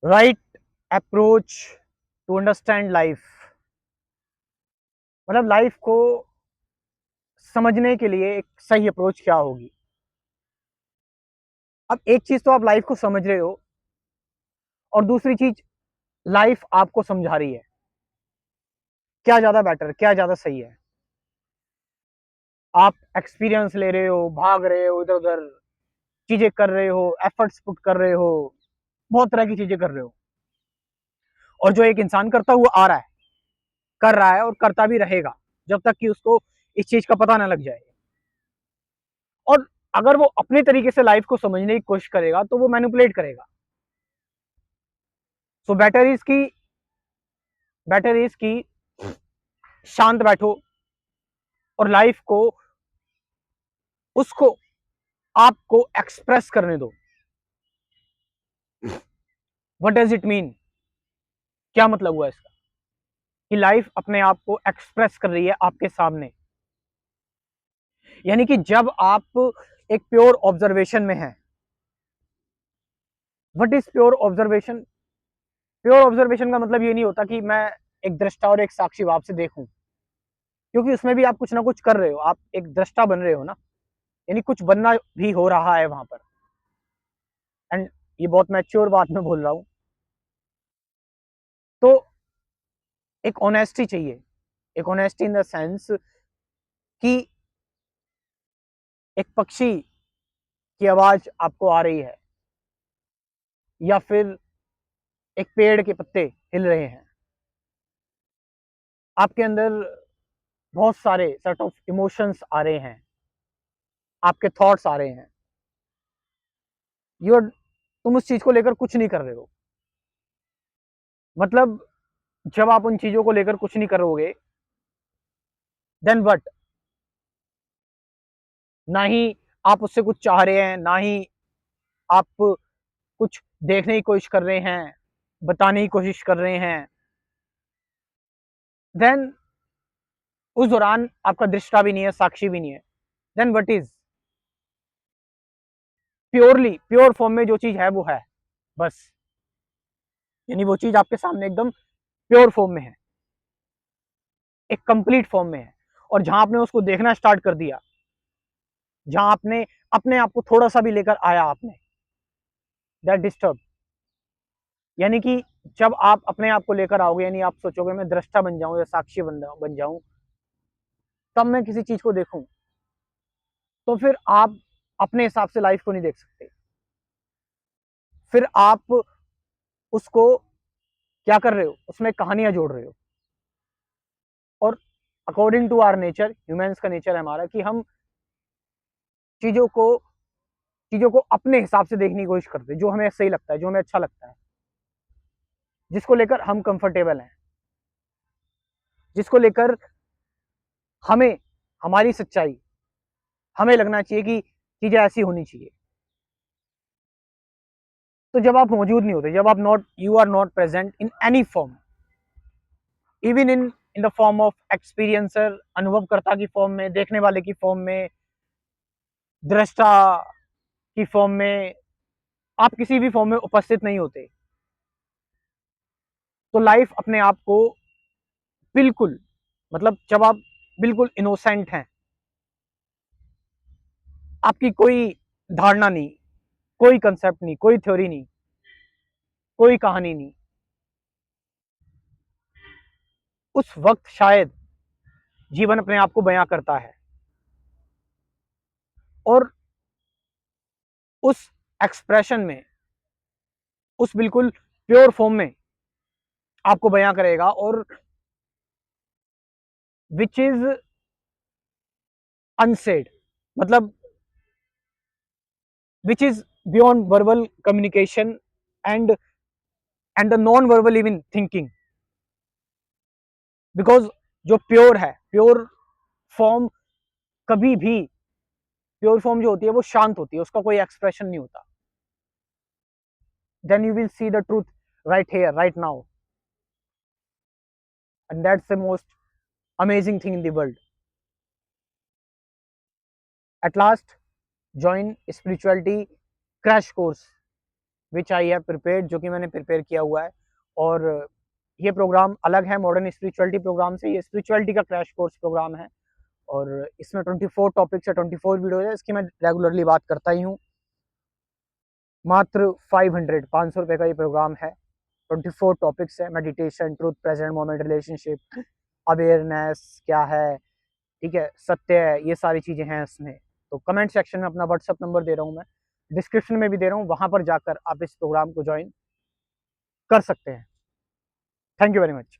Right approach to understand life, मतलब life को समझने के लिए एक सही अप्रोच क्या होगी। अब एक चीज तो आप लाइफ को समझ रहे हो, और दूसरी चीज लाइफ आपको समझा रही है। क्या ज्यादा बेटर, क्या ज्यादा सही है? आप एक्सपीरियंस ले रहे हो, भाग रहे हो इधर उधर, चीजें कर रहे हो, एफर्ट्स पुट कर रहे हो, बहुत तरह की चीजें कर रहे हो, और जो एक इंसान करता हुआ आ रहा है, कर रहा है और करता भी रहेगा जब तक कि उसको इस चीज का पता ना लग जाए। और अगर वो अपने तरीके से लाइफ को समझने की कोशिश करेगा तो वो मैनिपुलेट करेगा। सो बेटर इज की शांत बैठो और लाइफ को, उसको, आपको एक्सप्रेस करने दो। What does it mean? क्या मतलब हुआ इसका? कि लाइफ अपने आप को एक्सप्रेस कर रही है आपके सामने। यानी कि जब आप एक प्योर ऑब्जर्वेशन में हैं। What is pure observation? Pure observation का मतलब ये नहीं होता कि मैं एक दृष्टा और एक साक्षी भाव से देखूं, क्योंकि उसमें भी आप कुछ ना कुछ कर रहे हो, आप एक दृष्टा बन रहे हो ना, यानी कुछ बनना भी हो रहा है वहां पर। एंड ये बहुत मैच्योर बात मैं बोल रहा हूं। तो एक ऑनेस्टी चाहिए, एक ऑनेस्टी इन द सेंस कि एक पक्षी की आवाज आपको आ रही है, या फिर एक पेड़ के पत्ते हिल रहे हैं, आपके अंदर बहुत सारे सेट ऑफ इमोशंस आ रहे हैं, आपके थॉट्स आ रहे हैं, तुम उस चीज को लेकर कुछ नहीं कर रहे हो। मतलब जब आप उन चीजों को लेकर कुछ नहीं करोगे, देन व्हाट? ना ही आप उससे कुछ चाह रहे हैं, ना ही आप कुछ देखने की कोशिश कर रहे हैं, बताने की कोशिश कर रहे हैं, देन उस दौरान आपका दृष्टा भी नहीं है, साक्षी भी नहीं है, then what is? Purely pure form में जो चीज है वो है, बस। यानी वो चीज आपके सामने एकदम प्योर फॉर्म में है, एक कंप्लीट फॉर्म में है। और जहां आपने उसको देखना स्टार्ट कर दिया, जहां आपने अपने आप को थोड़ा सा भी लेकर आया आपने, दैट डिस्टर्ब। यानी कि जब आप अपने आप को लेकर आओगे, यानी आप सोचोगे मैं दृष्टा बन जाऊं या साक्षी बन जाऊं, तब मैं किसी चीज को देखूं, तो फिर आप अपने हिसाब से लाइफ को नहीं देख सकते। फिर आप उसको क्या कर रहे हो, उसमें कहानियां जोड़ रहे हो। और according to our nature, humans का नेचर है हमारा कि हम चीजों को चीजों को अपने हिसाब से देखने की कोशिश करते हैं, जो हमें सही लगता है, जो हमें अच्छा लगता है, जिसको लेकर हम कंफर्टेबल हैं, जिसको लेकर हमें, हमारी सच्चाई, हमें लगना चाहिए कि चीजें ऐसी होनी चाहिए। तो जब आप मौजूद नहीं होते, जब आप not you are not present in any form, even in the form of experiencer, अनुभवकर्ता की फॉर्म में, देखने वाले की फॉर्म में, दृष्टा की फॉर्म में, आप किसी भी फॉर्म में उपस्थित नहीं होते, तो लाइफ अपने आप को बिल्कुल, मतलब जब आप बिल्कुल इनोसेंट हैं, आपकी कोई धारणा नहीं, कोई कंसेप्ट नहीं, कोई थ्योरी नहीं, कोई कहानी नहीं, उस वक्त शायद जीवन अपने आप को बयां करता है। और उस एक्सप्रेशन में, उस बिल्कुल प्योर फॉर्म में आपको बयां करेगा, और विच इज अनसेड, मतलब which is beyond verbal communication, and and the non verbal even thinking. Because जो प्योर है, प्योर फॉर्म कभी भी, प्योर फॉर्म जो होती है वो शांत होती है, उसका कोई एक्सप्रेशन नहीं होता। Then you will see the truth right here right now, and that's the most amazing thing in the world. At last, join spirituality crash course which I have prepared, जो कि मैंने प्रिपेयर किया हुआ है। और ये प्रोग्राम अलग है मॉडर्न स्पिरिचुअलिटी प्रोग्राम से। ये स्पिरिचुअलिटी का क्रैश कोर्स प्रोग्राम है और इसमें 24 टॉपिक्स है, 24 वीडियो है। इसकी मैं रेगुलरली बात करता ही हूँ। मात्र 500 रुपये का ये प्रोग्राम है। 24 टॉपिक्स है, meditation, truth, present moment, relationship, awareness क्या है, ठीक है, सत्य है, ये सारी चीज़ें हैं इसमें। तो कमेंट सेक्शन में अपना व्हाट्सअप नंबर दे रहा हूँ मैं, डिस्क्रिप्शन में भी दे रहा हूँ, वहाँ पर जाकर आप इस प्रोग्राम को ज्वाइन कर सकते हैं। Thank you very much.